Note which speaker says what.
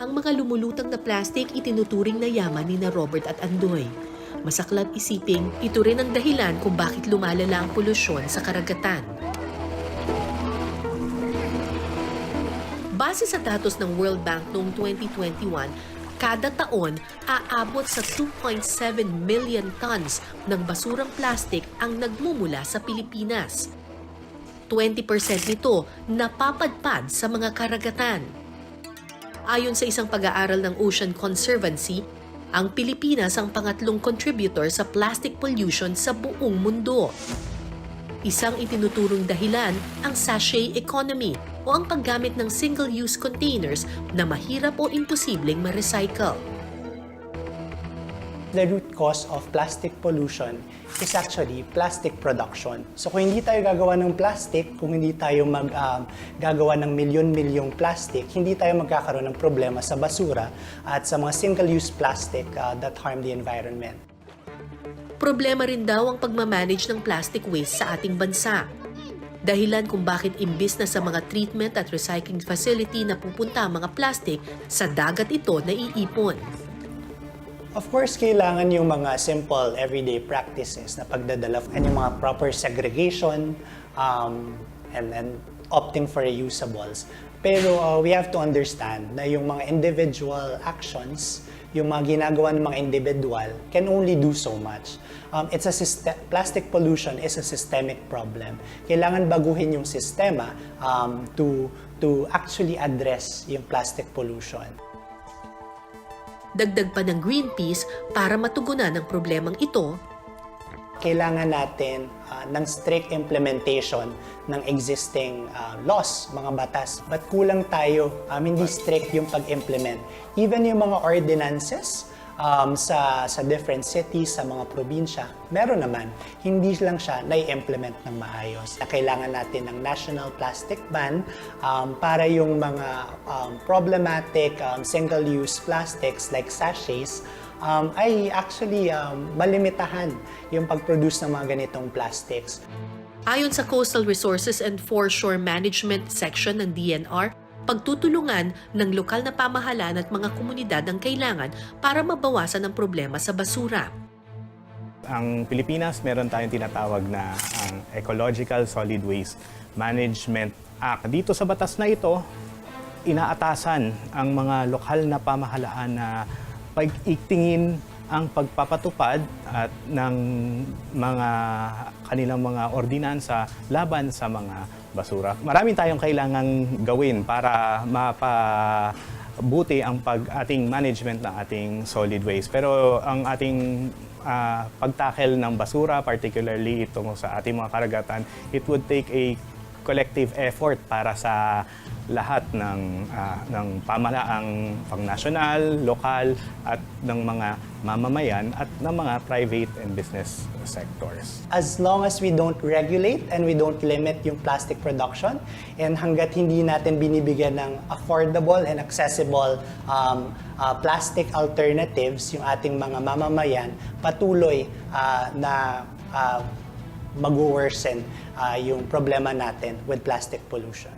Speaker 1: Ang mga lumulutang na plastic itinuturing na yaman ni na Robert at Andoy. Masaklap isiping ito rin ang dahilan kung bakit lumalala ang polusyon sa karagatan. Base sa datos ng World Bank noong 2021, kada taon aabot sa 2.7 million tons ng basurang plastic ang nagmumula sa Pilipinas. 20% nito napapadpad sa mga karagatan. Ayon sa isang pag-aaral ng Ocean Conservancy, ang Pilipinas ang pangatlong contributor sa plastic pollution sa buong mundo. Isang itinuturong dahilan ang sachet economy o ang paggamit ng single-use containers na mahirap o imposibleng ma-recycle.
Speaker 2: The root cause of plastic pollution is actually plastic production. So kung hindi tayo gagawa ng plastic, kung hindi tayo gagawa ng milyon-milyong plastic, hindi tayo magkakaroon ng problema sa basura at sa mga single-use plastic that harm the environment.
Speaker 1: Problema rin daw ang pagmamanage ng plastic waste sa ating bansa. Dahilan kung bakit imbis na sa mga treatment at recycling facility na pupunta ang mga plastic, sa dagat ito naiipon.
Speaker 2: Of course, kailangan yung mga simple everyday practices na pagdadala and yung mga proper segregation and opting for reusables. Pero we have to understand na yung mga individual actions, yung mga ginagawa ng mga individual can only do so much. Plastic pollution is a systemic problem. Kailangan baguhin yung sistema to actually address yung plastic pollution.
Speaker 1: Dagdag pa ng Greenpeace, para matugunan ang problemang ito,
Speaker 2: kailangan natin ng strict implementation ng existing laws, mga batas. But kulang tayo, hindi strict yung pag-implement. Even yung mga ordinances sa different cities, sa mga probinsya, meron naman. Hindi lang siya nai-implement ng maayos. Kailangan natin ng national plastic ban para yung mga problematic single-use plastics like sachets ay actually malimitahan yung pag-produce ng mga ganitong plastics.
Speaker 1: Ayon sa Coastal Resources and Foreshore Management Section ng DNR, pagtutulungan ng lokal na pamahalaan at mga komunidad ang kailangan para mabawasan ang problema sa basura.
Speaker 3: Ang Pilipinas, meron tayong tinatawag na ang Ecological Solid Waste Management Act. Dito sa batas na ito, inaatasan ang mga lokal na pamahalaan na pag-itingin ang pagpapatupad at ng mga kanilang mga ordinansa laban sa mga basura. Maraming tayong kailangang gawin para mapabuti ang ating management ng ating solid waste. Pero ang ating pagtackle ng basura, particularly ito sa ating mga karagatan, it would take a collective effort para sa lahat ng pamahalaang pang-nasyonal, lokal, at ng mga mamamayan at ng mga private and business sectors.
Speaker 2: As long as we don't regulate and we don't limit yung plastic production, and hanggat hindi natin binibigyan ng affordable and accessible plastic alternatives yung ating mga mamamayan, patuloy na mag-worsen yung problema natin with plastic pollution.